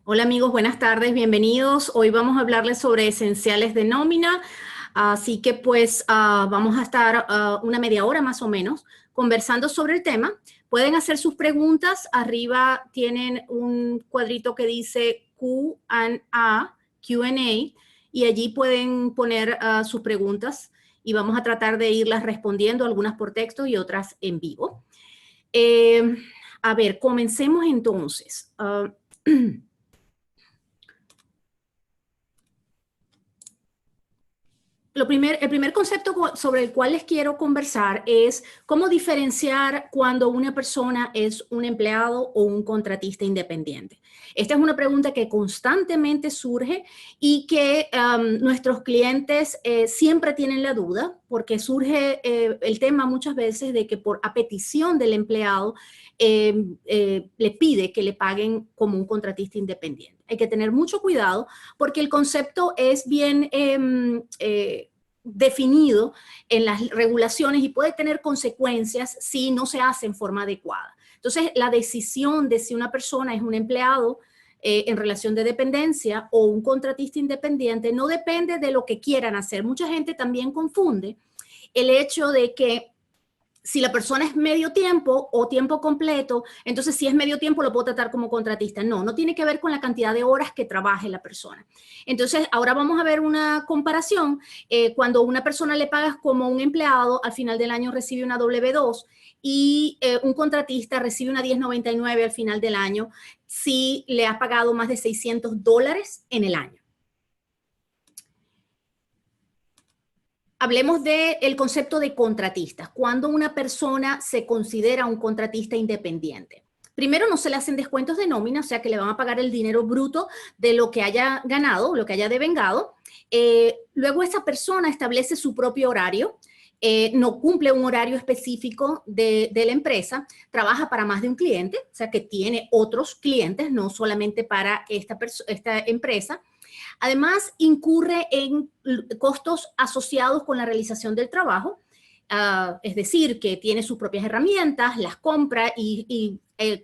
Hola amigos, buenas tardes, bienvenidos. Hoy vamos a hablarles sobre esenciales de nómina, así que pues vamos a estar una media hora más o menos conversando sobre el tema. Pueden hacer sus preguntas, arriba tienen un cuadrito que dice Q&A, Q&A, y allí pueden poner sus preguntas y vamos a tratar de irlas respondiendo, algunas por texto y otras en vivo. Eh, a ver, comencemos entonces. El primer concepto sobre el cual les quiero conversar es cómo diferenciar cuando una persona es un empleado o un contratista independiente. Esta es una pregunta que constantemente surge y que nuestros clientes siempre tienen la duda porque surge el tema muchas veces de que a petición del empleado le pide que le paguen como un contratista independiente. Hay que tener mucho cuidado porque el concepto es bien definido en las regulaciones y puede tener consecuencias si no se hace en forma adecuada. Entonces, la decisión de si una persona es un empleado en relación de dependencia o un contratista independiente no depende de lo que quieran hacer. Mucha gente también confunde el hecho de que si la persona es medio tiempo o tiempo completo, entonces si es medio tiempo lo puedo tratar como contratista. No, no tiene que ver con la cantidad de horas que trabaje la persona. Entonces, ahora vamos a ver una comparación. Cuando una persona le pagas como un empleado, al final del año recibe una W2 y un contratista recibe una 1099 al final del año si le has pagado más de $600 en el año. Hablemos del concepto de contratistas. Cuando una persona se considera un contratista independiente. Primero, no se le hacen descuentos de nómina, o sea que le van a pagar el dinero bruto de lo que haya ganado, lo que haya devengado. Luego, esa persona establece su propio horario. No cumple un horario específico de la empresa, trabaja para más de un cliente, o sea que tiene otros clientes, no solamente para esta empresa. Además, incurre en costos asociados con la realización del trabajo, es decir, que tiene sus propias herramientas, las compra y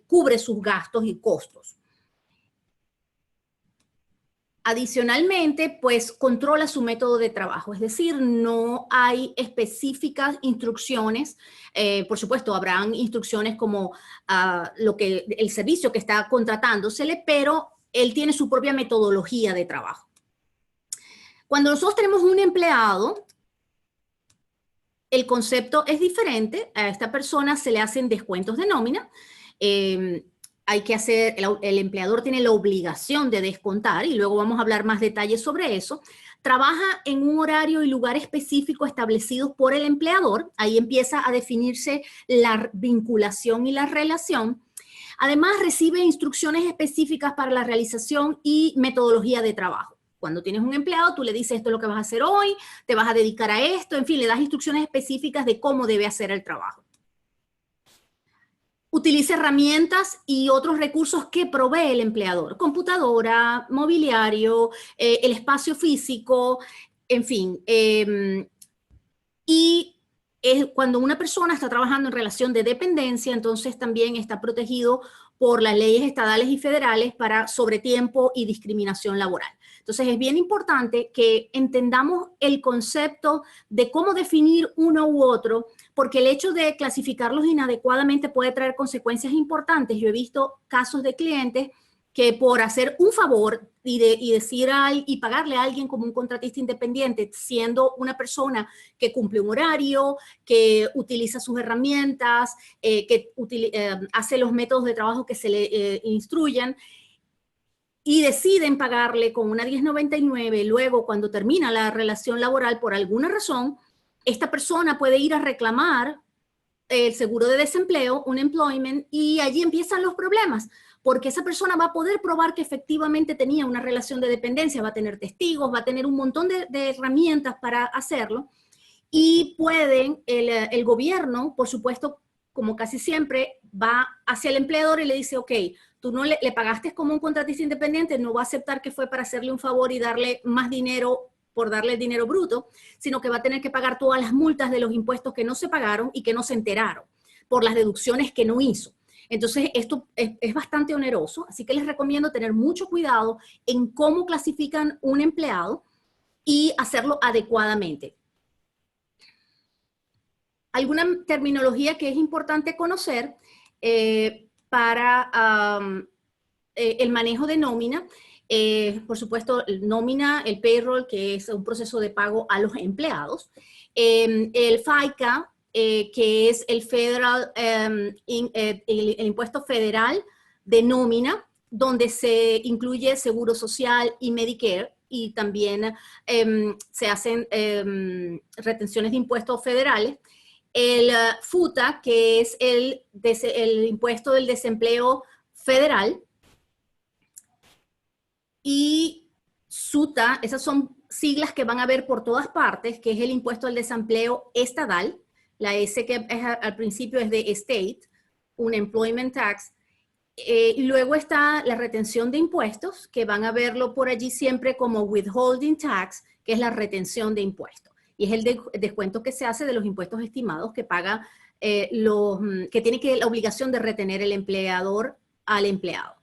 cubre sus gastos y costos. Adicionalmente, pues controla su método de trabajo, es decir, no hay específicas instrucciones. Por supuesto, habrán instrucciones como el servicio que está contratándosele, pero él tiene su propia metodología de trabajo. Cuando nosotros tenemos un empleado, el concepto es diferente. A esta persona se le hacen descuentos de nómina. Hay que hacer, el empleador tiene la obligación de descontar y luego vamos a hablar más detalles sobre eso. Trabaja en un horario y lugar específico establecidos por el empleador. Ahí empieza a definirse la vinculación y la relación. Además, recibe instrucciones específicas para la realización y metodología de trabajo. Cuando tienes un empleado, tú le dices esto es lo que vas a hacer hoy, te vas a dedicar a esto, en fin, le das instrucciones específicas de cómo debe hacer el trabajo. Utiliza herramientas y otros recursos que provee el empleador, computadora, mobiliario, el espacio físico, en fin. Y cuando una persona está trabajando en relación de dependencia, entonces también está protegido por las leyes estatales y federales para sobretiempo y discriminación laboral. Entonces es bien importante que entendamos el concepto de cómo definir uno u otro, porque el hecho de clasificarlos inadecuadamente puede traer consecuencias importantes. Yo he visto casos de clientes que por hacer un favor y pagarle a alguien como un contratista independiente, siendo una persona que cumple un horario, que utiliza sus herramientas, que hace los métodos de trabajo que se le instruyan, y deciden pagarle con una 1099, luego cuando termina la relación laboral por alguna razón, esta persona puede ir a reclamar el seguro de desempleo, un employment, y allí empiezan los problemas, porque esa persona va a poder probar que efectivamente tenía una relación de dependencia, va a tener testigos, va a tener un montón de herramientas para hacerlo, y el gobierno, por supuesto, como casi siempre, va hacia el empleador y le dice, ok, tú no le pagaste como un contratista independiente, no va a aceptar que fue para hacerle un favor y darle más dinero por darle el dinero bruto, sino que va a tener que pagar todas las multas de los impuestos que no se pagaron y que no se enteraron por las deducciones que no hizo. Entonces, esto es bastante oneroso, así que les recomiendo tener mucho cuidado en cómo clasifican un empleado y hacerlo adecuadamente. Alguna terminología que es importante conocer para el manejo de nómina. Por supuesto, nómina, el payroll, que es un proceso de pago a los empleados. El FICA, que es el el impuesto federal de nómina, donde se incluye Seguro Social y Medicare, y también se hacen retenciones de impuestos federales. El FUTA, que es el impuesto del desempleo federal, y SUTA, esas son siglas que van a ver por todas partes, que es el impuesto al desempleo estatal, la S que al principio es de state, un employment tax, y luego está la retención de impuestos, que van a verlo por allí siempre como withholding tax, que es la retención de impuestos, y es el descuento que se hace de los impuestos estimados que paga que tiene la obligación de retener el empleador al empleado.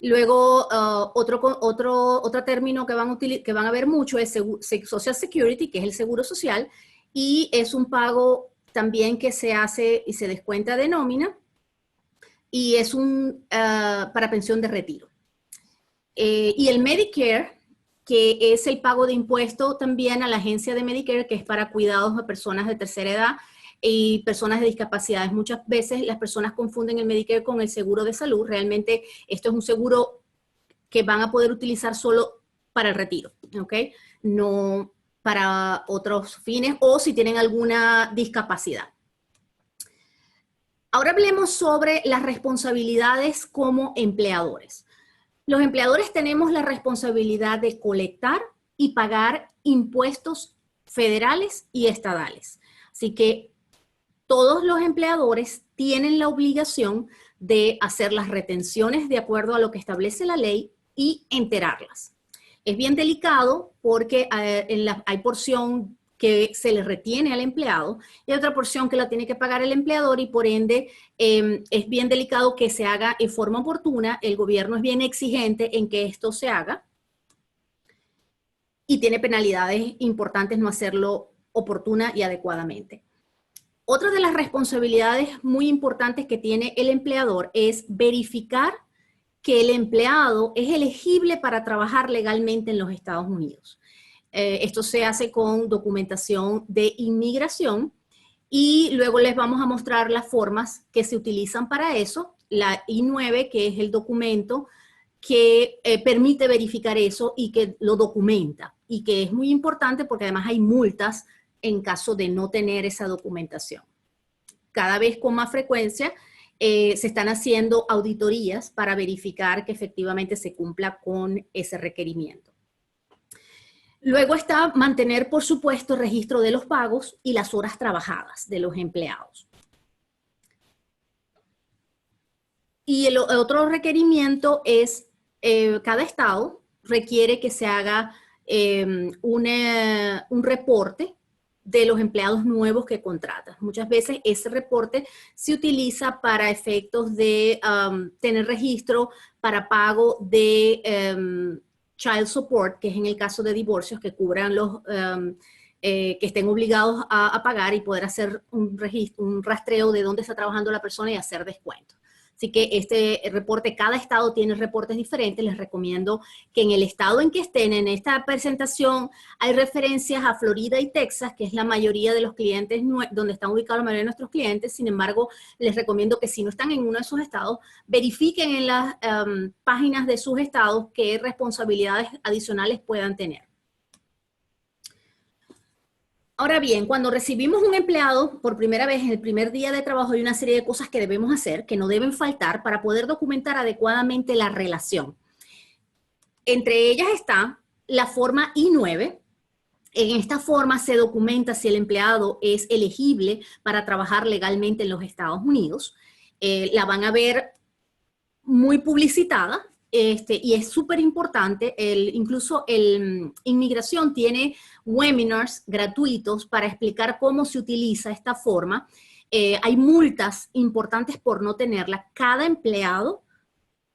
Luego, otro término que van a ver mucho es Social Security, que es el seguro social, y es un pago también que se hace y se descuenta de nómina, y es para pensión de retiro. Y el Medicare, que es el pago de impuesto también a la agencia de Medicare, que es para cuidados de personas de tercera edad y personas de discapacidades. Muchas veces las personas confunden el Medicare con el seguro de salud. Realmente esto es un seguro que van a poder utilizar solo para el retiro, ¿ok? No para otros fines o si tienen alguna discapacidad. Ahora hablemos sobre las responsabilidades como empleadores. Los empleadores tenemos la responsabilidad de colectar y pagar impuestos federales y estatales. Así que todos los empleadores tienen la obligación de hacer las retenciones de acuerdo a lo que establece la ley y enterarlas. Es bien delicado porque hay porción que se le retiene al empleado y otra porción que la tiene que pagar el empleador, y por ende es bien delicado que se haga en forma oportuna. El gobierno es bien exigente en que esto se haga y tiene penalidades importantes no hacerlo oportuna y adecuadamente. Otra de las responsabilidades muy importantes que tiene el empleador es verificar que el empleado es elegible para trabajar legalmente en los Estados Unidos. Esto se hace con documentación de inmigración y luego les vamos a mostrar las formas que se utilizan para eso. La I-9, que es el documento que permite verificar eso y que lo documenta, y que es muy importante porque además hay multas en caso de no tener esa documentación. Cada vez con más frecuencia se están haciendo auditorías para verificar que efectivamente se cumpla con ese requerimiento. Luego está mantener, por supuesto, registro de los pagos y las horas trabajadas de los empleados. Y el otro requerimiento es, cada estado requiere que se haga un reporte de los empleados nuevos que contratan. Muchas veces ese reporte se utiliza para efectos de tener registro para pago de child support, que es en el caso de divorcios, que cubran los que estén obligados a pagar, y poder hacer un rastreo de dónde está trabajando la persona y hacer descuentos. Así que este reporte, cada estado tiene reportes diferentes. Les recomiendo que en el estado en que estén en esta presentación hay referencias a Florida y Texas, que es la mayoría de los clientes, donde están ubicados la mayoría de nuestros clientes. Sin embargo, les recomiendo que si no están en uno de esos estados, verifiquen en las páginas de sus estados qué responsabilidades adicionales puedan tener. Ahora bien, cuando recibimos un empleado por primera vez en el primer día de trabajo, hay una serie de cosas que debemos hacer, que no deben faltar para poder documentar adecuadamente la relación. Entre ellas está la forma I-9. En esta forma se documenta si el empleado es elegible para trabajar legalmente en los Estados Unidos. La van a ver muy publicitada. Y es súper importante, incluso Inmigración tiene webinars gratuitos para explicar cómo se utiliza esta forma. hay multas importantes por no tenerla. Cada empleado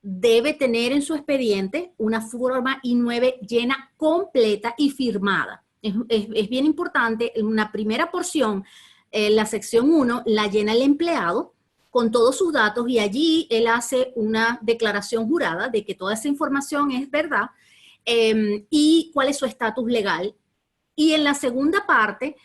debe tener en su expediente una forma I-9 llena, completa y firmada. Es bien importante, una primera porción, la sección 1, la llena el empleado con todos sus datos y allí él hace una declaración jurada de que toda esa información es verdad y cuál es su estatus legal. Y en la segunda parte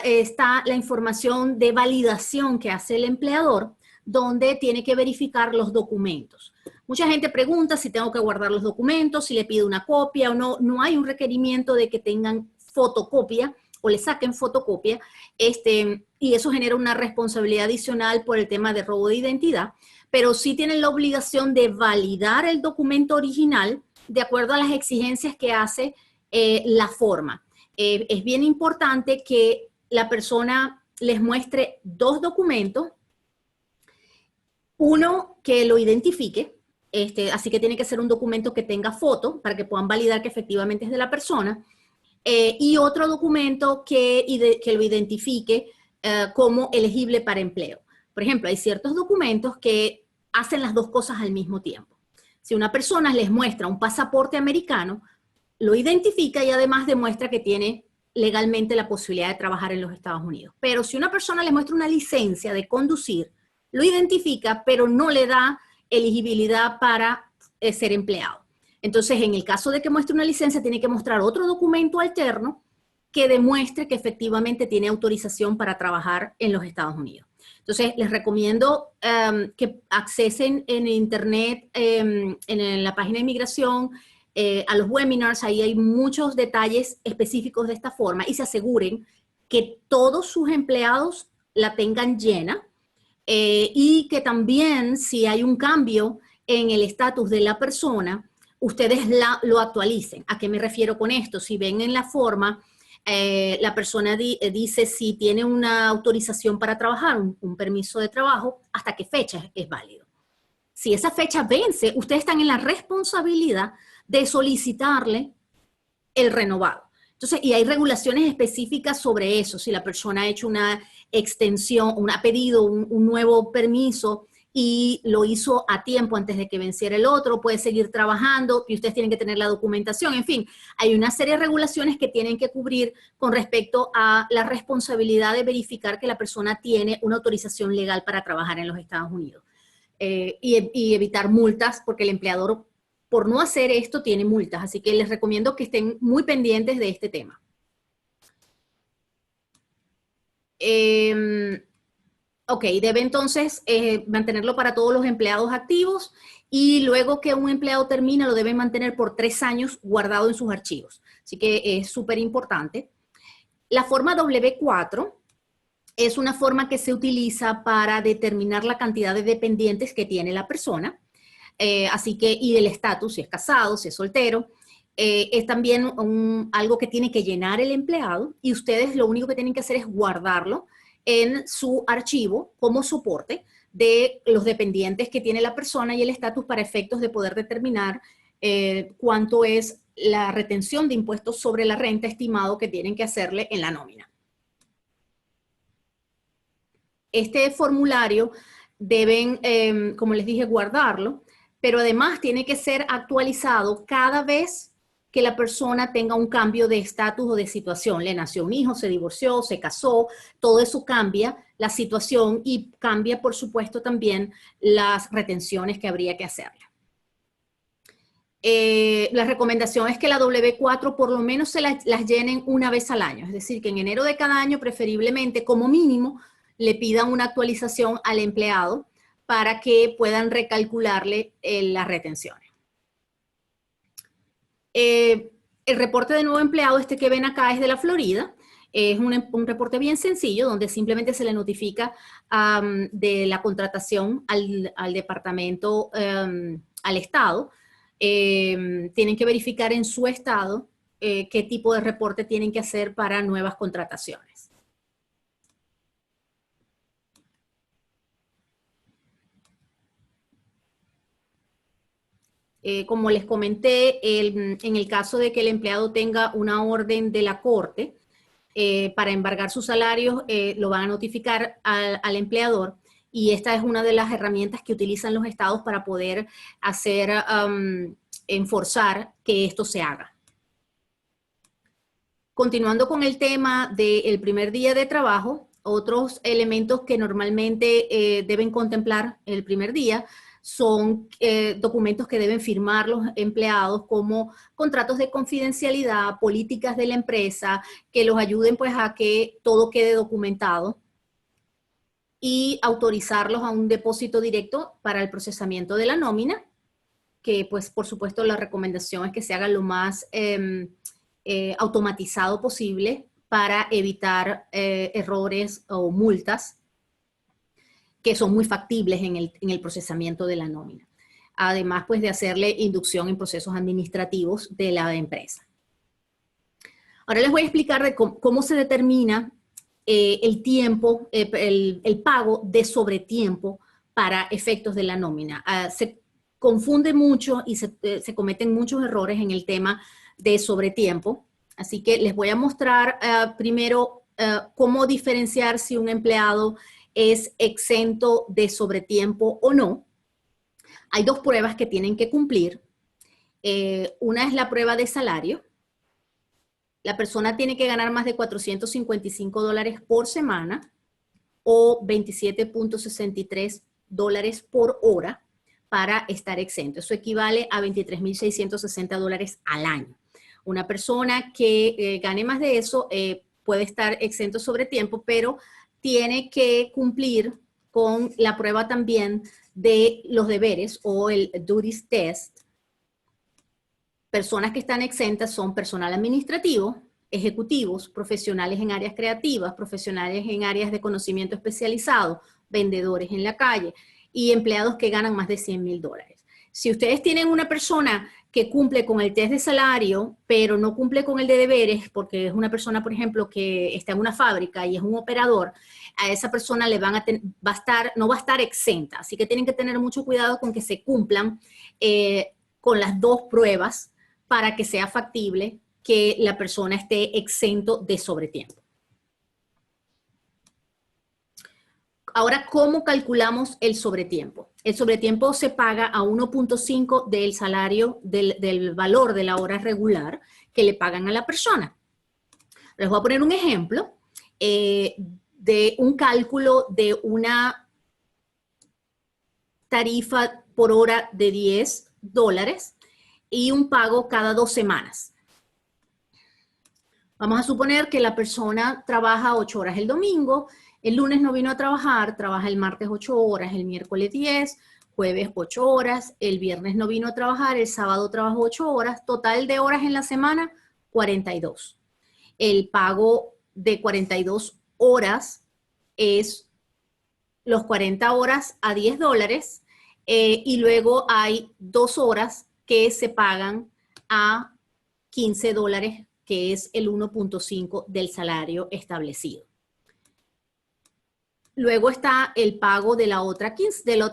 está la información de validación que hace el empleador, donde tiene que verificar los documentos. Mucha gente pregunta si tengo que guardar los documentos, si le pido una copia o no. No hay un requerimiento de que tengan fotocopia o le saquen fotocopia, y eso genera una responsabilidad adicional por el tema de robo de identidad, pero sí tienen la obligación de validar el documento original de acuerdo a las exigencias que hace la forma. Es bien importante que la persona les muestre 2 documentos, uno que lo identifique, así que tiene que ser un documento que tenga foto para que puedan validar que efectivamente es de la persona, y otro documento que lo identifique como elegible para empleo. Por ejemplo, hay ciertos documentos que hacen las 2 cosas al mismo tiempo. Si una persona les muestra un pasaporte americano, lo identifica y además demuestra que tiene legalmente la posibilidad de trabajar en los Estados Unidos. Pero si una persona le muestra una licencia de conducir, lo identifica, pero no le da elegibilidad para ser empleado. Entonces, en el caso de que muestre una licencia, tiene que mostrar otro documento alterno que demuestre que efectivamente tiene autorización para trabajar en los Estados Unidos. Entonces, les recomiendo que accesen en internet, en la página de inmigración, a los webinars. Ahí hay muchos detalles específicos de esta forma y se aseguren que todos sus empleados la tengan llena y que también si hay un cambio en el estatus de la persona, ustedes lo actualicen. ¿A qué me refiero con esto? Si ven en la forma, la persona dice si tiene una autorización para trabajar, un permiso de trabajo, hasta qué fecha es válido. Si esa fecha vence, ustedes están en la responsabilidad de solicitarle el renovado. Entonces, y hay regulaciones específicas sobre eso. Si la persona ha hecho una extensión, ha pedido un nuevo permiso y lo hizo a tiempo antes de que venciera el otro, puede seguir trabajando y ustedes tienen que tener la documentación. En fin, hay una serie de regulaciones que tienen que cubrir con respecto a la responsabilidad de verificar que la persona tiene una autorización legal para trabajar en los Estados Unidos. Y evitar multas, porque el empleador, por no hacer esto, tiene multas. Así que les recomiendo que estén muy pendientes de este tema. Ok, debe entonces mantenerlo para todos los empleados activos y luego que un empleado termina lo debe mantener por 3 años guardado en sus archivos. Así que es súper importante. La forma W4 es una forma que se utiliza para determinar la cantidad de dependientes que tiene la persona. Así que, y el estatus, si es casado, si es soltero. Es también algo que tiene que llenar el empleado y ustedes lo único que tienen que hacer es guardarlo en su archivo como soporte de los dependientes que tiene la persona y el estatus para efectos de poder determinar cuánto es la retención de impuestos sobre la renta estimado que tienen que hacerle en la nómina. Este formulario deben, como les dije, guardarlo, pero además tiene que ser actualizado cada vez que la persona tenga un cambio de estatus o de situación. Le nació un hijo, se divorció, se casó, todo eso cambia la situación y cambia, por supuesto, también las retenciones que habría que hacerle. La recomendación es que la W4 por lo menos se las llenen una vez al año, es decir, que en enero de cada año, preferiblemente, como mínimo, le pidan una actualización al empleado para que puedan recalcularle las retenciones. El reporte de nuevo empleado, que ven acá, es de la Florida. Es un reporte bien sencillo donde simplemente se le notifica de la contratación al departamento, al estado. Tienen que verificar en su estado qué tipo de reporte tienen que hacer para nuevas contrataciones. Como les comenté, en el caso de que el empleado tenga una orden de la corte, para embargar sus salarios, lo van a notificar al empleador, y esta es una de las herramientas que utilizan los estados para poder hacer, enforzar que esto se haga. Continuando con el tema del primer día de trabajo, otros elementos que normalmente deben contemplar el primer día son documentos que deben firmar los empleados, como contratos de confidencialidad, políticas de la empresa, que los ayuden pues a que todo quede documentado, y autorizarlos a un depósito directo para el procesamiento de la nómina, que pues por supuesto la recomendación es que se haga lo más automatizado posible para evitar errores o multas que son muy factibles en el procesamiento de la nómina. Además, pues, de hacerle inducción en procesos administrativos de la empresa. Ahora les voy a explicar de cómo se determina el tiempo, el pago de sobretiempo para efectos de la nómina. Se confunde mucho y se cometen muchos errores en el tema de sobretiempo. Así que les voy a mostrar primero cómo diferenciar si un empleado es exento de sobretiempo o no. Hay dos pruebas que tienen que cumplir. Una es la prueba de salario. La persona tiene que ganar más de $455 por semana o $27.63 por hora para estar exento. Eso equivale a $23.660 al año. Una persona que gane más de eso puede estar exento sobre tiempo, pero tiene que cumplir con la prueba también de los deberes o el duties test. Personas que están exentas son personal administrativo, ejecutivos, profesionales en áreas creativas, profesionales en áreas de conocimiento especializado, vendedores en la calle y empleados que ganan más de $100,000. Si ustedes tienen una persona que cumple con el test de salario, pero no cumple con el de deberes, porque es una persona, por ejemplo, que está en una fábrica y es un operador, a esa persona no va a estar exenta. Así que tienen que tener mucho cuidado con que se cumplan con las dos pruebas para que sea factible que la persona esté exento de sobretiempo. Ahora, ¿cómo calculamos el sobretiempo? El sobretiempo se paga a 1.5 del salario, del valor de la hora regular que le pagan a la persona. Les voy a poner un ejemplo de un cálculo de una tarifa por hora de $10 y un pago cada 2 semanas. Vamos a suponer que la persona trabaja 8 horas el domingo, el lunes no vino a trabajar, trabaja el martes 8 horas, el miércoles 10, jueves 8 horas, el viernes no vino a trabajar, el sábado trabajó 8 horas, total de horas en la semana, 42. El pago de 42 horas es los 40 horas a $10 y luego hay 2 horas que se pagan a $15, que es el 1.5 del salario establecido. Luego está el pago de la otra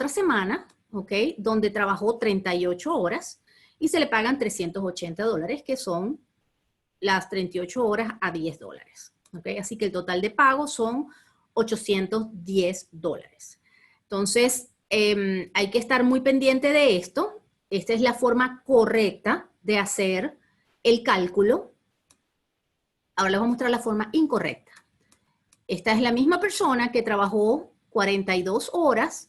semana, ¿ok? Donde trabajó 38 horas y se le pagan $380, que son las 38 horas a $10, ¿ok? Así que el total de pago son $810. Entonces, hay que estar muy pendiente de esto. Esta es la forma correcta de hacer el cálculo. Ahora les voy a mostrar la forma incorrecta. Esta es la misma persona que trabajó 42 horas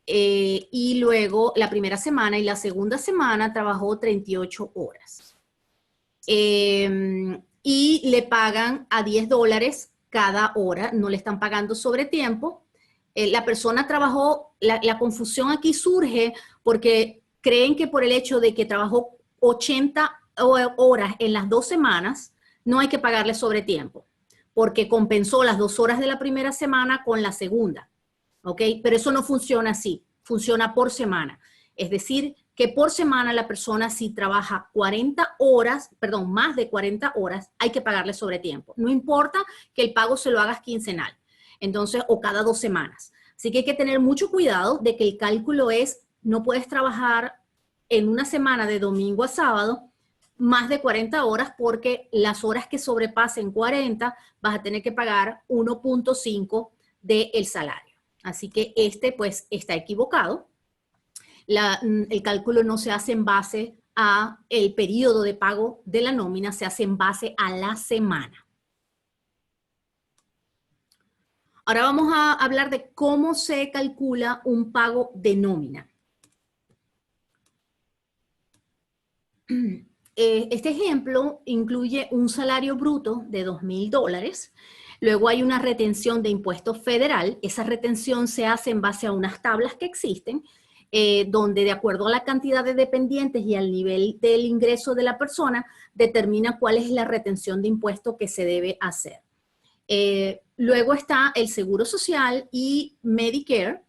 y luego la primera semana y la segunda semana trabajó 38 horas. Y le pagan a $10 cada hora, no le están pagando sobre tiempo. La persona trabajó, la confusión aquí surge porque creen que por el hecho de que trabajó 80 horas en las 2 semanas, no hay que pagarle sobre tiempo, porque compensó las 2 horas de la primera semana con la segunda, ¿ok? Pero eso no funciona así, funciona por semana. Es decir, que por semana la persona si trabaja 40 horas, perdón, más de 40 horas, hay que pagarle sobre tiempo. No importa que el pago se lo hagas quincenal, entonces, o cada 2 semanas. Así que hay que tener mucho cuidado de que el cálculo es, no puedes trabajar en una semana de domingo a sábado más de 40 horas, porque las horas que sobrepasen 40 vas a tener que pagar 1.5 del salario. Así que pues está equivocado. El cálculo no se hace en base a el periodo de pago de la nómina, se hace en base a la semana. Ahora vamos a hablar de cómo se calcula un pago de nómina. Este ejemplo incluye un salario bruto de $2,000. Luego hay una retención de impuesto federal. Esa retención se hace en base a unas tablas que existen, donde de acuerdo a la cantidad de dependientes y al nivel del ingreso de la persona, determina cuál es la retención de impuesto que se debe hacer. Luego está el Seguro Social y Medicare.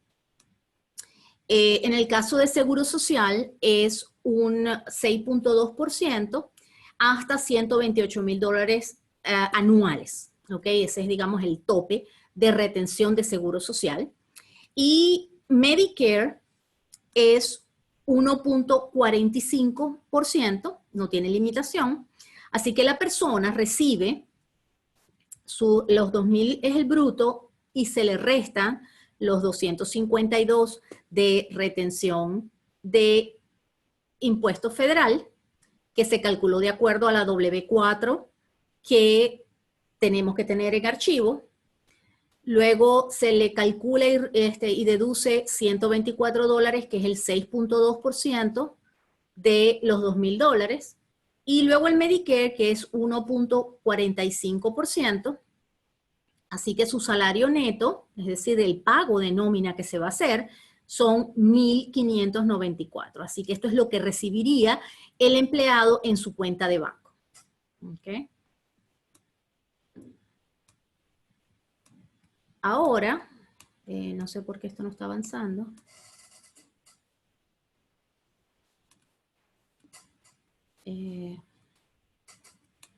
En el caso de Seguro Social es un 6.2% hasta $128,000 anuales. ¿Ok? Ese es, digamos, el tope de retención de Seguro Social. Y Medicare es 1.45%, no tiene limitación. Así que la persona recibe los 2,000 es el bruto y se le restan los 252 de retención de impuesto federal, que se calculó de acuerdo a la W4 que tenemos que tener en archivo. Luego se le calcula y deduce $124, que es el 6.2% de los $2,000. Y luego el Medicare, que es 1.45%. Así que su salario neto, es decir, el pago de nómina que se va a hacer, son $1,594. Así que esto es lo que recibiría el empleado en su cuenta de banco. ¿Okay? Ahora, no sé por qué esto no está avanzando.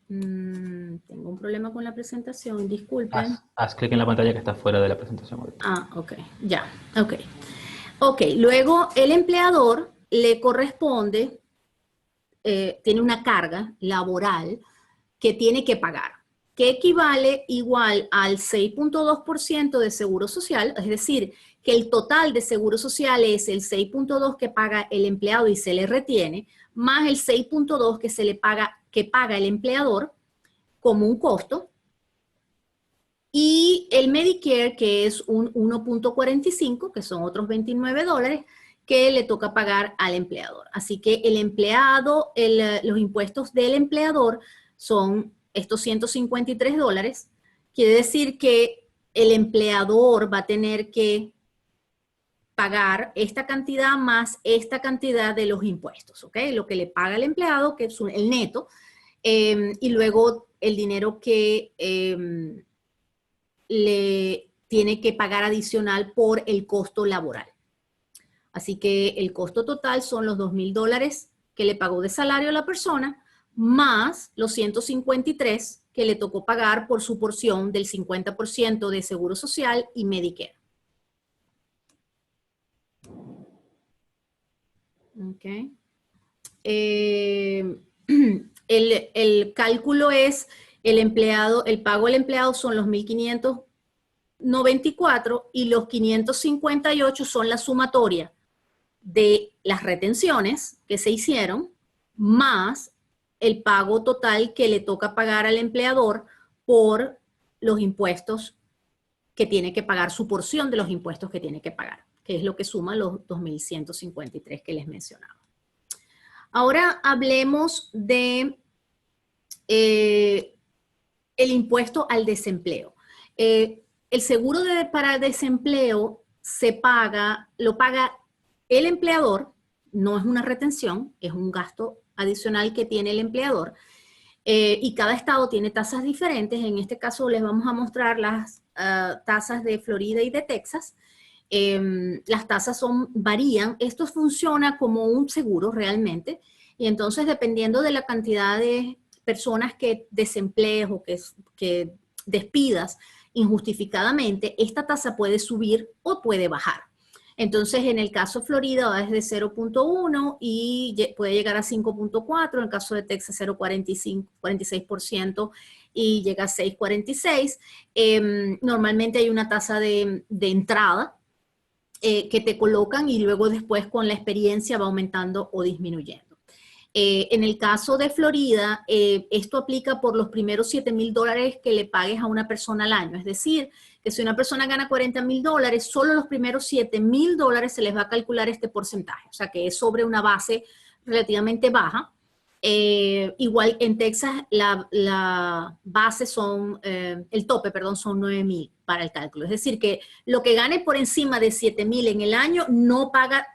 Tengo un problema con la presentación, disculpen. Haz clic en la pantalla que está fuera de la presentación. Ah, ok, ya, ok. Ok, luego el empleador le corresponde, tiene una carga laboral que tiene que pagar, que equivale igual al 6.2% de seguro social, es decir, que el total de seguro social es el 6.2 que paga el empleado y se le retiene, más el 6.2 que paga el empleador como un costo, y el Medicare, que es un 1.45, que son otros $29, que le toca pagar al empleador. Así que el empleado, los impuestos del empleador son estos $153. Quiere decir que el empleador va a tener que pagar esta cantidad más esta cantidad de los impuestos, ¿ok? Lo que le paga el empleado, que es el neto, y luego el dinero que le tiene que pagar adicional por el costo laboral. Así que el costo total son los $2,000 que le pagó de salario a la persona, más los 153 que le tocó pagar por su porción del 50% de Seguro Social y Medicare. Okay. El cálculo es el pago al empleado son los 1,594 y los 558 son la sumatoria de las retenciones que se hicieron más el pago total que le toca pagar al empleador por los impuestos que tiene que pagar, su porción de los impuestos que tiene que pagar, que es lo que suma los 2,153 que les mencionaba. Ahora hablemos de el impuesto al desempleo. El seguro para desempleo lo paga el empleador, no es una retención, es un gasto adicional que tiene el empleador, y cada estado tiene tasas diferentes. En este caso les vamos a mostrar las tasas de Florida y de Texas. Las tasas varían. Esto funciona como un seguro realmente, y entonces dependiendo de la cantidad de personas que desemplees o que despidas injustificadamente, esta tasa puede subir o puede bajar. Entonces, en el caso de Florida va desde 0.1 y puede llegar a 5.4, en el caso de Texas 0.46% y llega a 6.46. Normalmente hay una tasa de entrada que te colocan y luego después con la experiencia va aumentando o disminuyendo. En el caso de Florida, esto aplica por los primeros $7,000 que le pagues a una persona al año. Es decir, que si una persona gana $40,000, solo los primeros $7,000 se les va a calcular este porcentaje. O sea, que es sobre una base relativamente baja. Igual en Texas, la base son, el tope, perdón, son 9,000 para el cálculo. Es decir, que lo que gane por encima de 7,000 en el año no paga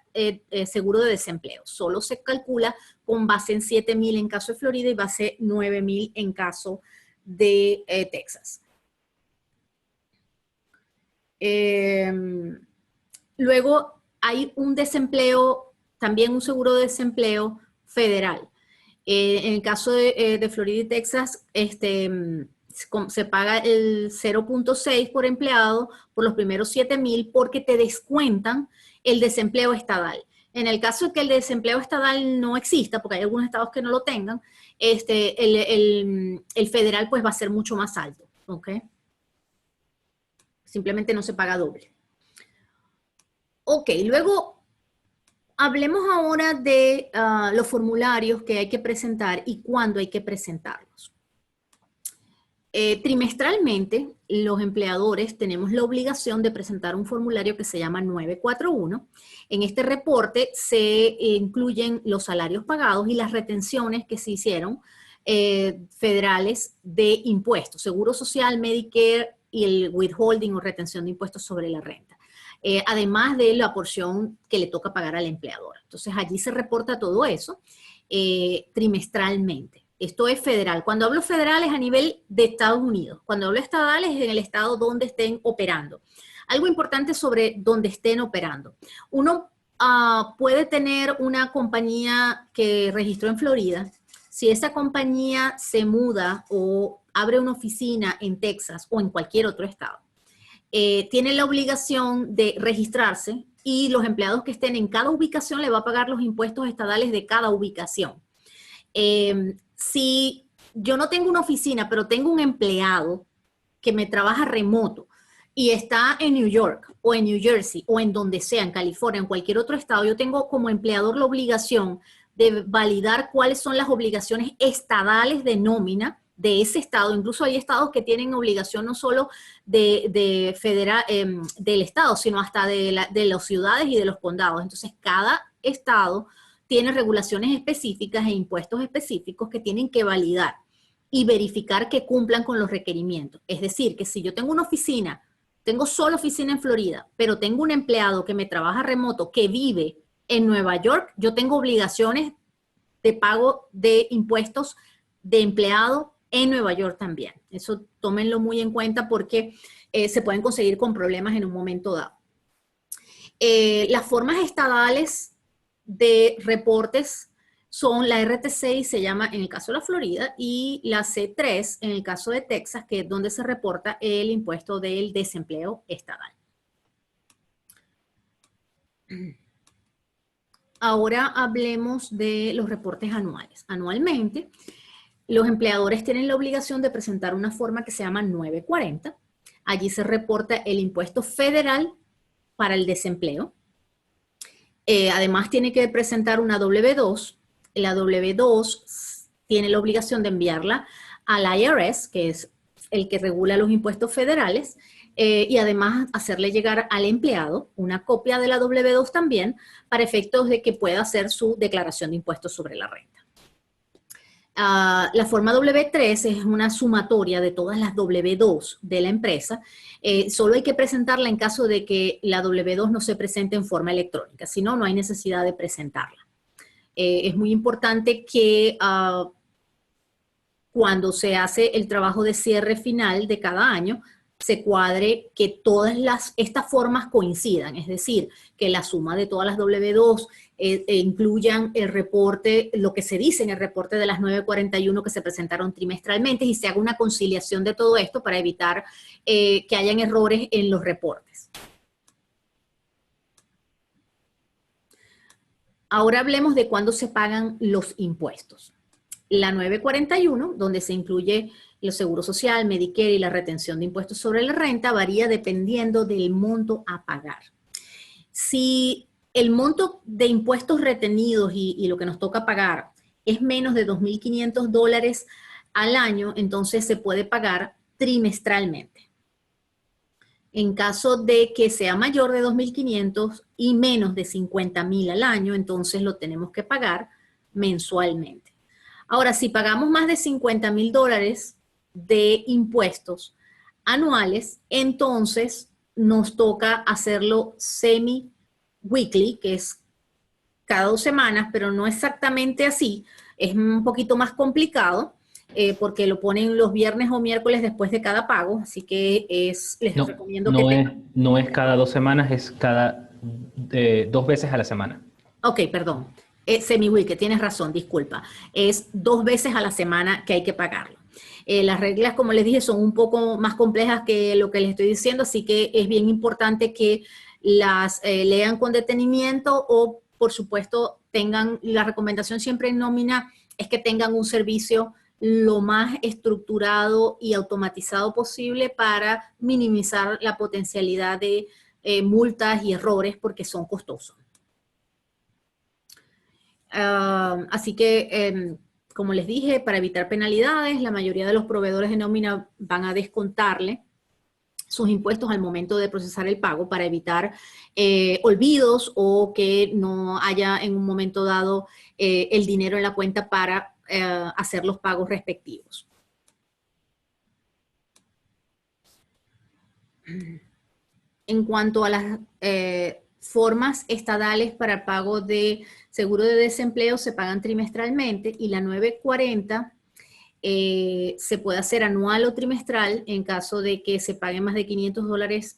seguro de desempleo. Solo se calcula con base en 7,000 en caso de Florida y base 9,000 en caso de Texas. Luego hay un desempleo, también un seguro de desempleo federal. En el caso de Florida y Texas, se paga el 0.6 por empleado por los primeros 7,000 porque te descuentan el desempleo estadal. En el caso de que el desempleo estadal no exista, porque hay algunos estados que no lo tengan, el federal pues va a ser mucho más alto, ¿ok? Simplemente no se paga doble. Ok, luego hablemos ahora de los formularios que hay que presentar y cuándo hay que presentarlos. Trimestralmente, los empleadores tenemos la obligación de presentar un formulario que se llama 941. En este reporte se incluyen los salarios pagados y las retenciones que se hicieron federales de impuestos, Seguro Social, Medicare y el withholding o retención de impuestos sobre la renta. Además de la porción que le toca pagar al empleador. Entonces, allí se reporta todo eso trimestralmente. Esto es federal. Cuando hablo federal es a nivel de Estados Unidos. Cuando hablo estatal es en el estado donde estén operando. Algo importante sobre donde estén operando. Uno puede tener una compañía que registró en Florida. Si esa compañía se muda o abre una oficina en Texas o en cualquier otro estado, tiene la obligación de registrarse y los empleados que estén en cada ubicación le va a pagar los impuestos estatales de cada ubicación. Si yo no tengo una oficina, pero tengo un empleado que me trabaja remoto y está en New York o en New Jersey o en donde sea, en California, en cualquier otro estado, yo tengo como empleador la obligación de validar cuáles son las obligaciones estadales de nómina de ese estado. Incluso hay estados que tienen obligación no solo del estado, sino hasta de las ciudades y de los condados. Entonces, cada estado tiene regulaciones específicas e impuestos específicos que tienen que validar y verificar que cumplan con los requerimientos. Es decir, que si yo tengo una oficina, tengo solo oficina en Florida, pero tengo un empleado que me trabaja remoto, que vive en Nueva York, yo tengo obligaciones de pago de impuestos de empleado en Nueva York también. Eso tómenlo muy en cuenta porque se pueden conseguir con problemas en un momento dado. Las formas estadales de reportes son la RT6, se llama en el caso de la Florida, y la C3 en el caso de Texas, que es donde se reporta el impuesto del desempleo estatal. Ahora hablemos de los reportes anuales. Anualmente, los empleadores tienen la obligación de presentar una forma que se llama 940. Allí se reporta el impuesto federal para el desempleo. Además, tiene que presentar una W2. La W2 tiene la obligación de enviarla al IRS, que es el que regula los impuestos federales, y además hacerle llegar al empleado una copia de la W2 también, para efectos de que pueda hacer su declaración de impuestos sobre la renta. La forma W3 es una sumatoria de todas las W2 de la empresa. Solo hay que presentarla en caso de que la W2 no se presente en forma electrónica, si no, no hay necesidad de presentarla. Es muy importante que cuando se hace el trabajo de cierre final de cada año, se cuadre que todas estas formas coincidan, es decir, que la suma de todas las W2 incluyan el reporte, lo que se dice en el reporte de las 941 que se presentaron trimestralmente, y se haga una conciliación de todo esto para evitar que hayan errores en los reportes. Ahora hablemos de cuándo se pagan los impuestos. La 941, donde se incluye el seguro social, Medicare y la retención de impuestos sobre la renta, varía dependiendo del monto a pagar. Si el monto de impuestos retenidos y lo que nos toca pagar es menos de $2.500 al año, entonces se puede pagar trimestralmente. En caso de que sea mayor de 2.500 y menos de 50.000 al año, entonces lo tenemos que pagar mensualmente. Ahora, si pagamos más de $50.000 de impuestos anuales, entonces nos toca hacerlo semi-weekly, que es cada 2 semanas, pero no exactamente así. Es un poquito más complicado porque lo ponen los viernes o miércoles después de cada pago, así que les No, recomiendo que tengan. no es cada 2 semanas, es cada 2 veces a la semana. Ok, perdón. Semi-weekly, tienes razón, disculpa. Es 2 veces a la semana que hay que pagarlo. Las reglas, como les dije, son un poco más complejas que lo que les estoy diciendo, así que es bien importante que las lean con detenimiento o, por supuesto, tengan, la recomendación siempre en nómina es que tengan un servicio lo más estructurado y automatizado posible para minimizar la potencialidad de multas y errores porque son costosos. Así que, como les dije, para evitar penalidades, la mayoría de los proveedores de nómina van a descontarle sus impuestos al momento de procesar el pago para evitar olvidos o que no haya en un momento dado el dinero en la cuenta para hacer los pagos respectivos. En cuanto a las formas estadales para el pago de seguro de desempleo, se pagan trimestralmente y la 940 se puede hacer anual o trimestral. En caso de que se pague más de $500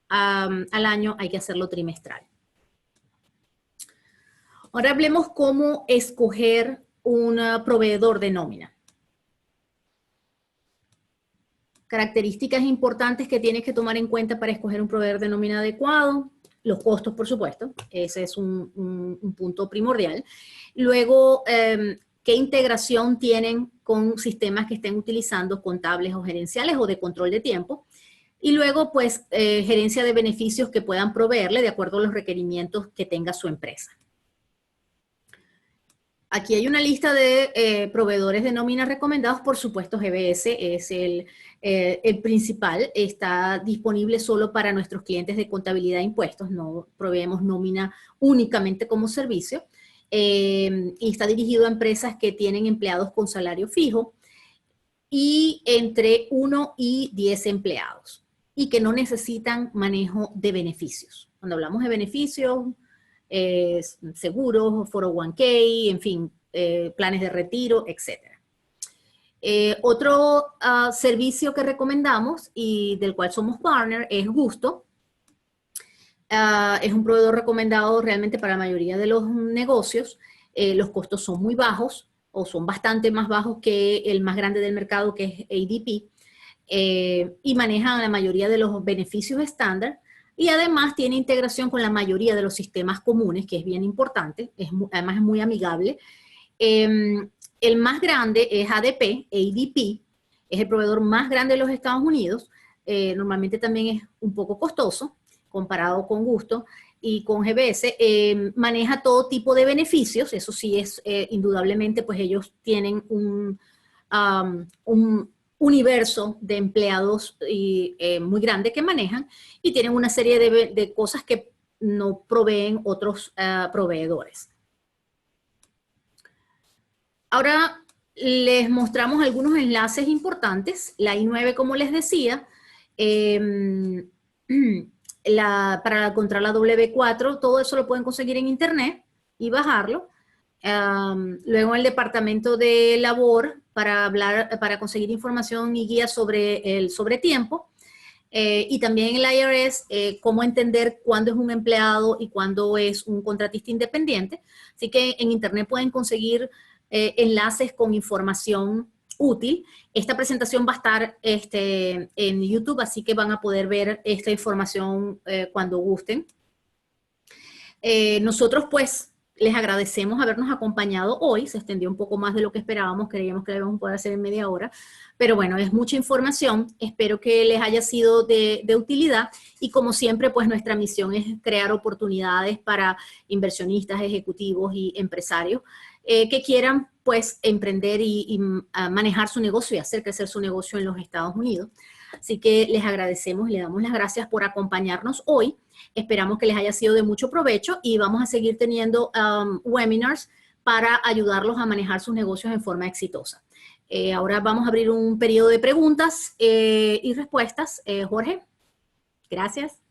al año, hay que hacerlo trimestral. Ahora hablemos cómo escoger un proveedor de nómina. Características importantes que tienes que tomar en cuenta para escoger un proveedor de nómina adecuado. Los costos, por supuesto, ese es un punto primordial. Luego, qué integración tienen con sistemas que estén utilizando contables o gerenciales o de control de tiempo. Y luego, pues, gerencia de beneficios que puedan proveerle de acuerdo a los requerimientos que tenga su empresa. Aquí hay una lista de proveedores de nómina recomendados. Por supuesto, GBS es el principal. Está disponible solo para nuestros clientes de contabilidad e impuestos. No proveemos nómina únicamente como servicio. Y está dirigido a empresas que tienen empleados con salario fijo y entre 1 y 10 empleados y que no necesitan manejo de beneficios. Cuando hablamos de beneficios, seguros, 401k, en fin, planes de retiro, etc. Otro servicio que recomendamos y del cual somos partner es Gusto. Es un proveedor recomendado realmente para la mayoría de los negocios. Los costos son muy bajos o son bastante más bajos que el más grande del mercado, que es ADP, y manejan la mayoría de los beneficios estándar. Y además tiene integración con la mayoría de los sistemas comunes, que es bien importante, además es muy amigable. El más grande es ADP, es el proveedor más grande de los Estados Unidos. Normalmente también es un poco costoso comparado con Gusto y con GBS. Maneja todo tipo de beneficios, eso sí es indudablemente, pues ellos tienen un universo de empleados muy grande que manejan y tienen una serie de cosas que no proveen otros proveedores. Ahora les mostramos algunos enlaces importantes. La I-9, como les decía, para encontrar la W4, todo eso lo pueden conseguir en internet y bajarlo. Luego el Departamento de Labor para conseguir información y guías sobre tiempo. Y también el IRS, cómo entender cuándo es un empleado y cuándo es un contratista independiente. Así que en internet pueden conseguir enlaces con información útil. Esta presentación va a estar en YouTube, así que van a poder ver esta información cuando gusten. Nosotros, pues, les agradecemos habernos acompañado hoy. Se extendió un poco más de lo que esperábamos, creíamos que lo íbamos a poder hacer en media hora, pero bueno, es mucha información. Espero que les haya sido de utilidad y como siempre, pues nuestra misión es crear oportunidades para inversionistas, ejecutivos y empresarios que quieran pues emprender y manejar su negocio y hacer crecer su negocio en los Estados Unidos. Así que les agradecemos y les damos las gracias por acompañarnos hoy. Esperamos que les haya sido de mucho provecho y vamos a seguir teniendo webinars para ayudarlos a manejar sus negocios en forma exitosa. Ahora vamos a abrir un periodo de preguntas y respuestas. Jorge, gracias.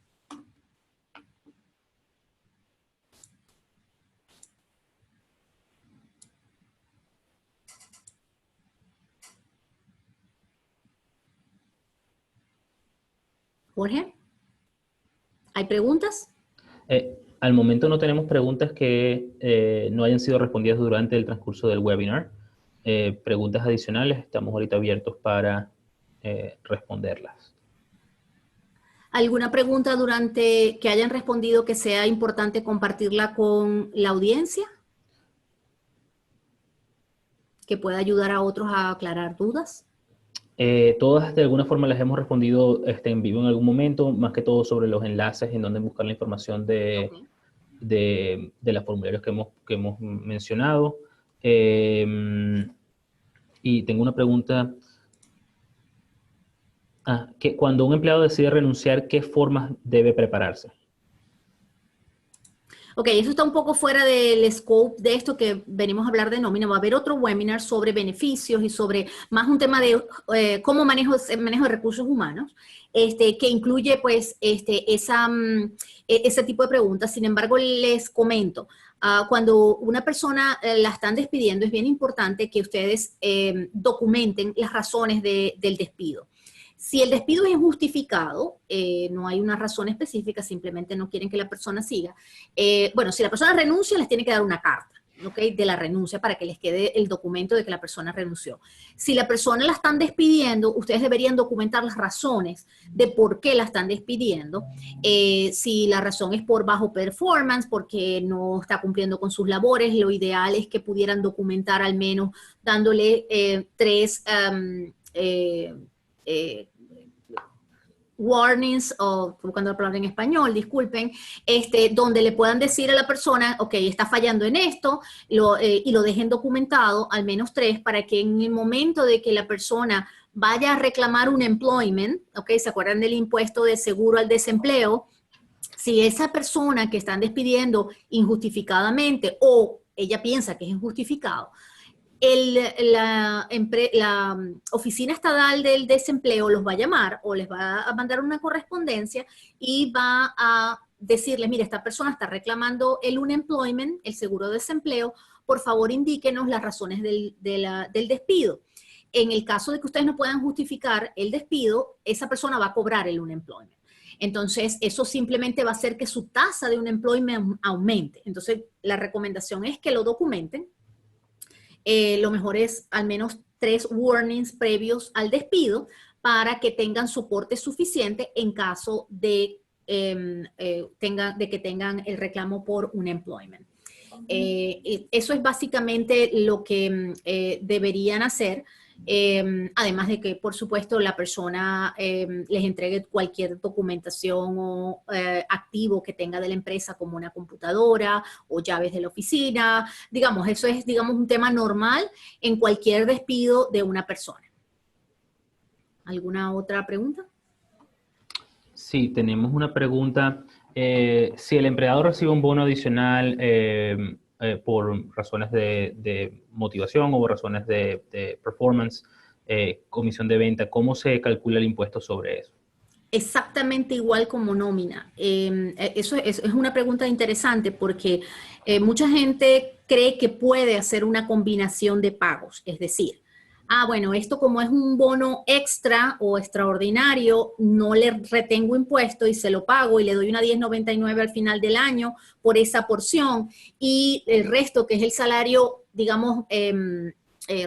Jorge, ¿hay preguntas? Al momento no tenemos preguntas que no hayan sido respondidas durante el transcurso del webinar. Preguntas adicionales, estamos ahorita abiertos para responderlas. ¿Alguna pregunta durante que hayan respondido que sea importante compartirla con la audiencia? Que pueda ayudar a otros a aclarar dudas. Todas de alguna forma las hemos respondido en vivo en algún momento, más que todo sobre los enlaces en donde buscar la información de los formularios que hemos mencionado. Y tengo una pregunta. Que cuando un empleado decide renunciar, ¿qué formas debe prepararse? Ok, eso está un poco fuera del scope de esto que venimos a hablar de nómina. Va a haber otro webinar sobre beneficios y sobre más un tema de cómo manejo de recursos humanos, que incluye pues ese tipo de preguntas. Sin embargo, les comento, cuando una persona la están despidiendo, es bien importante que ustedes documenten las razones del despido. Si el despido es injustificado, no hay una razón específica, simplemente no quieren que la persona siga. Bueno, si la persona renuncia, les tiene que dar una carta, ¿okay? De la renuncia para que les quede el documento de que la persona renunció. Si la persona la están despidiendo, ustedes deberían documentar las razones de por qué la están despidiendo. Si la razón es por bajo performance, porque no está cumpliendo con sus labores, lo ideal es que pudieran documentar al menos dándole tres warnings, o buscando la palabra en español, disculpen, donde le puedan decir a la persona, ok, está fallando en esto, y lo dejen documentado, al menos 3, para que en el momento de que la persona vaya a reclamar un employment, ok, ¿se acuerdan del impuesto de seguro al desempleo? Si esa persona que están despidiendo injustificadamente, o ella piensa que es injustificado, la oficina estatal del desempleo los va a llamar o les va a mandar una correspondencia y va a decirles, mire, esta persona está reclamando el unemployment, el seguro de desempleo, por favor indíquenos las razones del despido. En el caso de que ustedes no puedan justificar el despido, esa persona va a cobrar el unemployment. Entonces, eso simplemente va a hacer que su tasa de unemployment aumente. Entonces, la recomendación es que lo documenten. Lo mejor es al menos 3 warnings previos al despido para que tengan soporte suficiente en caso de, que tengan el reclamo por un employment. Eso es básicamente lo que deberían hacer. Además de que, por supuesto, la persona les entregue cualquier documentación o activo que tenga de la empresa, como una computadora o llaves de la oficina. Digamos, eso es, digamos, un tema normal en cualquier despido de una persona. ¿Alguna otra pregunta? Sí, tenemos una pregunta. Si el empleado recibe un bono adicional por razones de motivación o razones de performance, comisión de venta, ¿cómo se calcula el impuesto sobre eso? Exactamente igual como nómina. Eso es una pregunta interesante porque mucha gente cree que puede hacer una combinación de pagos, es decir, bueno, esto como es un bono extra o extraordinario, no le retengo impuesto y se lo pago y le doy una 1099 al final del año por esa porción y el resto, que es el salario, digamos,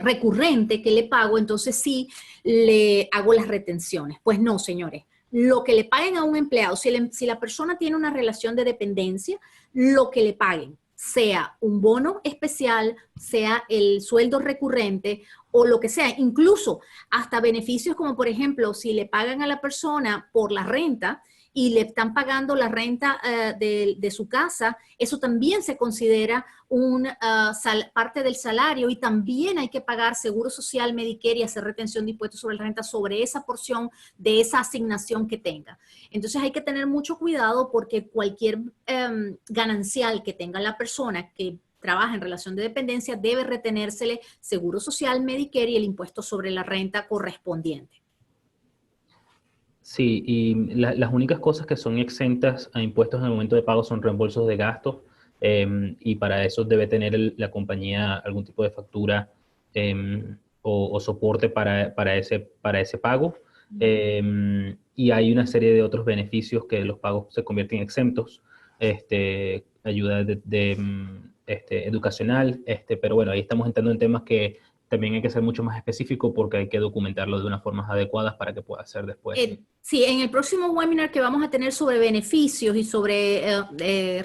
recurrente que le pago, entonces sí le hago las retenciones. Pues no, señores. Lo que le paguen a un empleado, si la persona tiene una relación de dependencia, lo que le paguen sea un bono especial, sea el sueldo recurrente o lo que sea, incluso hasta beneficios como por ejemplo si le pagan a la persona por la renta y le están pagando la renta de su casa, eso también se considera parte del salario y también hay que pagar seguro social, Medicare y hacer retención de impuestos sobre la renta sobre esa porción de esa asignación que tenga. Entonces hay que tener mucho cuidado porque cualquier ganancial que tenga la persona que trabaja en relación de dependencia debe retenérsele seguro social, Medicare y el impuesto sobre la renta correspondiente. Sí, y las únicas cosas que son exentas a impuestos en el momento de pago son reembolsos de gastos, y para eso debe tener la compañía algún tipo de factura o soporte para ese pago. Y hay una serie de otros beneficios que los pagos se convierten en exentos, ayuda educacional, pero bueno, ahí estamos entrando en temas que también hay que ser mucho más específico porque hay que documentarlo de una forma adecuada para que pueda ser después. Sí, en el próximo webinar que vamos a tener sobre beneficios y sobre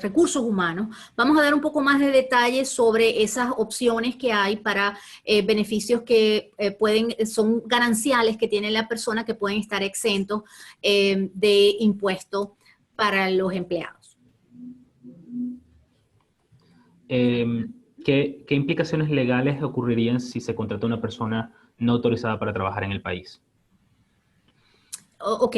recursos humanos, vamos a dar un poco más de detalles sobre esas opciones que hay para beneficios que son gananciales que tiene la persona que pueden estar exentos de impuestos para los empleados. ¿Qué implicaciones legales ocurrirían si se contrata una persona no autorizada para trabajar en el país? Ok,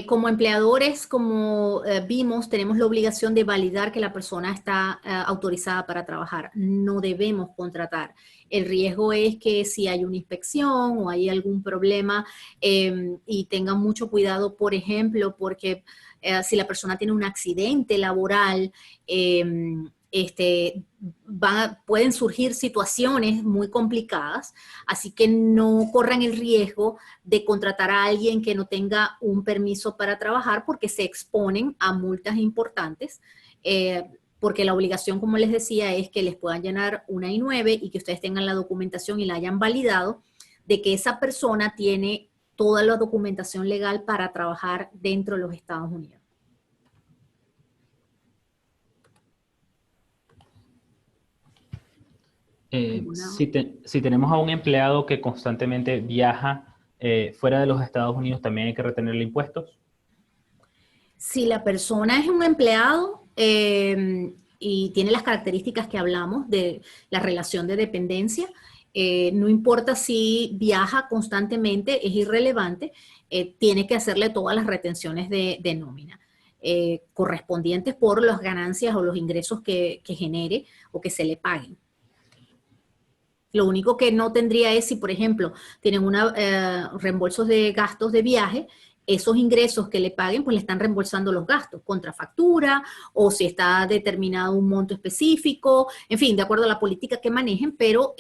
como empleadores, como vimos, tenemos la obligación de validar que la persona está autorizada para trabajar. No debemos contratar. El riesgo es que si hay una inspección o hay algún problema y tengan mucho cuidado, por ejemplo, porque si la persona tiene un accidente laboral, pueden surgir situaciones muy complicadas, así que no corran el riesgo de contratar a alguien que no tenga un permiso para trabajar porque se exponen a multas importantes, porque la obligación, como les decía, es que les puedan llenar una I-9 y que ustedes tengan la documentación y la hayan validado de que esa persona tiene toda la documentación legal para trabajar dentro de los Estados Unidos. Si tenemos a un empleado que constantemente viaja fuera de los Estados Unidos, ¿también hay que retenerle impuestos? Si la persona es un empleado y tiene las características que hablamos de la relación de dependencia, no importa si viaja constantemente, es irrelevante, tiene que hacerle todas las retenciones de nómina correspondientes por las ganancias o los ingresos que genere o que se le paguen. Lo único que no tendría es si, por ejemplo, tienen reembolsos de gastos de viaje, esos ingresos que le paguen, pues le están reembolsando los gastos contra factura o si está determinado un monto específico, en fin, de acuerdo a la política que manejen, pero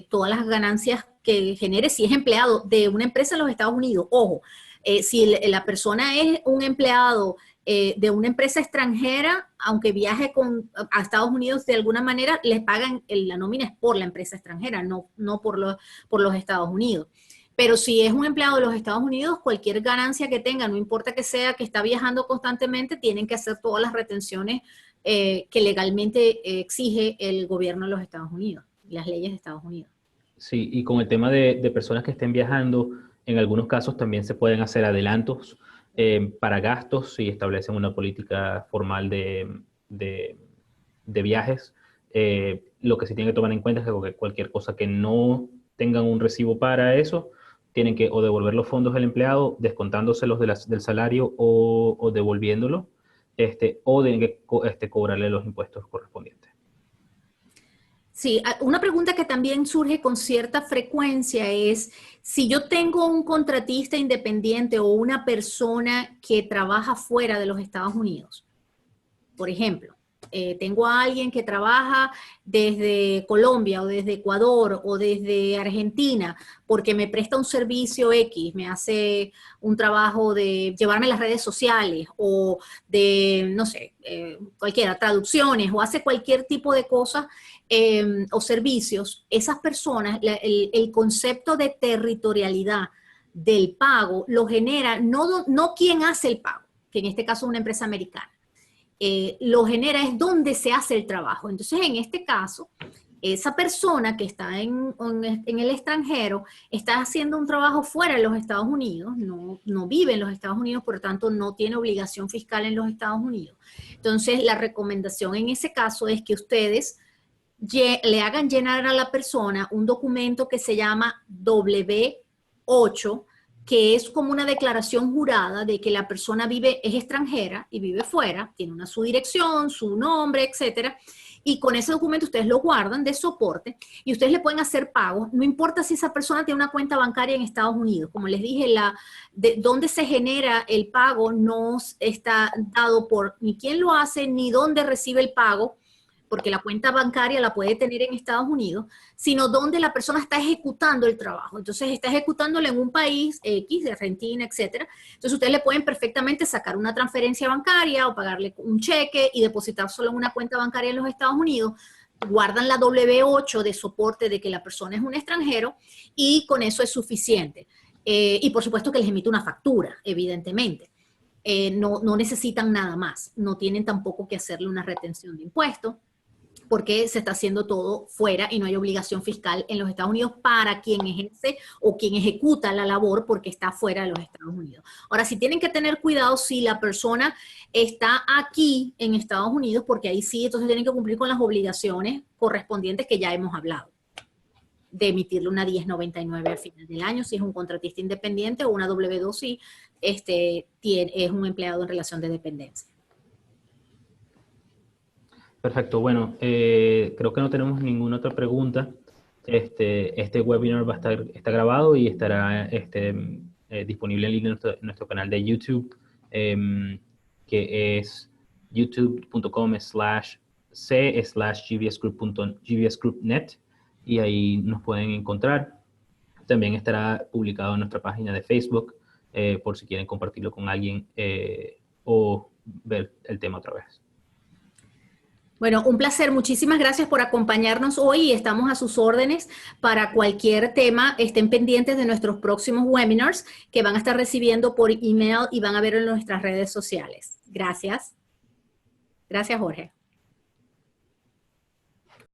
todas las ganancias que genere, si es empleado de una empresa en los Estados Unidos, ojo, si la persona es un empleado de una empresa extranjera, aunque viaje a Estados Unidos de alguna manera, les pagan, la nómina es por la empresa extranjera, no por los Estados Unidos. Pero si es un empleado de los Estados Unidos, cualquier ganancia que tenga, no importa que sea que está viajando constantemente, tienen que hacer todas las retenciones que legalmente exige el gobierno de los Estados Unidos, las leyes de Estados Unidos. Sí, y con el tema de personas que estén viajando, en algunos casos también se pueden hacer adelantos para gastos si establecen una política formal de viajes. Lo que se tiene que tomar en cuenta es que cualquier cosa que no tengan un recibo para eso, tienen que o devolver los fondos del empleado, descontándoselos del salario o devolviéndolo, o tienen que cobrarle los impuestos correspondientes. Sí, una pregunta que también surge con cierta frecuencia es, si yo tengo un contratista independiente o una persona que trabaja fuera de los Estados Unidos, por ejemplo, tengo a alguien que trabaja desde Colombia o desde Ecuador o desde Argentina porque me presta un servicio X, me hace un trabajo de llevarme las redes sociales o de, no sé, cualquiera, traducciones o hace cualquier tipo de cosas o servicios, esas personas, el concepto de territorialidad del pago lo genera no quien hace el pago, que en este caso es una empresa americana. lo genera es donde se hace el trabajo. Entonces, en este caso, esa persona que está en el extranjero está haciendo un trabajo fuera de los Estados Unidos, no vive en los Estados Unidos, por lo tanto no tiene obligación fiscal en los Estados Unidos. Entonces, la recomendación en ese caso es que ustedes le hagan llenar a la persona un documento que se llama W-8, que es como una declaración jurada de que la persona es extranjera y vive fuera, tiene su dirección, su nombre, etcétera. Y con ese documento ustedes lo guardan de soporte y ustedes le pueden hacer pagos. No importa si esa persona tiene una cuenta bancaria en Estados Unidos. Como les dije, de dónde se genera el pago no está dado por ni quién lo hace, ni dónde recibe el pago, porque la cuenta bancaria la puede tener en Estados Unidos, sino donde la persona está ejecutando el trabajo. Entonces, está ejecutándolo en un país X, de Argentina, etcétera. Entonces, ustedes le pueden perfectamente sacar una transferencia bancaria o pagarle un cheque y depositárselo en una cuenta bancaria en los Estados Unidos. Guardan la W-8 de soporte de que la persona es un extranjero y con eso es suficiente. Y por supuesto que les emite una factura, evidentemente. No necesitan nada más. No tienen tampoco que hacerle una retención de impuestos, porque se está haciendo todo fuera y no hay obligación fiscal en los Estados Unidos para quien ejerce o quien ejecuta la labor porque está fuera de los Estados Unidos. Ahora, sí tienen que tener cuidado si la persona está aquí en Estados Unidos, porque ahí sí, entonces tienen que cumplir con las obligaciones correspondientes que ya hemos hablado, de emitirle una 1099 al final del año si es un contratista independiente o una W2 si es un empleado en relación de dependencia. Perfecto, bueno, creo que no tenemos ninguna otra pregunta. Este webinar está grabado y estará disponible en línea en nuestro canal de YouTube, que es youtube.com/c/gbsgroup.net, y ahí nos pueden encontrar. También estará publicado en nuestra página de Facebook, por si quieren compartirlo con alguien o ver el tema otra vez. Bueno, un placer. Muchísimas gracias por acompañarnos hoy y estamos a sus órdenes para cualquier tema. Estén pendientes de nuestros próximos webinars que van a estar recibiendo por email y van a ver en nuestras redes sociales. Gracias. Gracias, Jorge.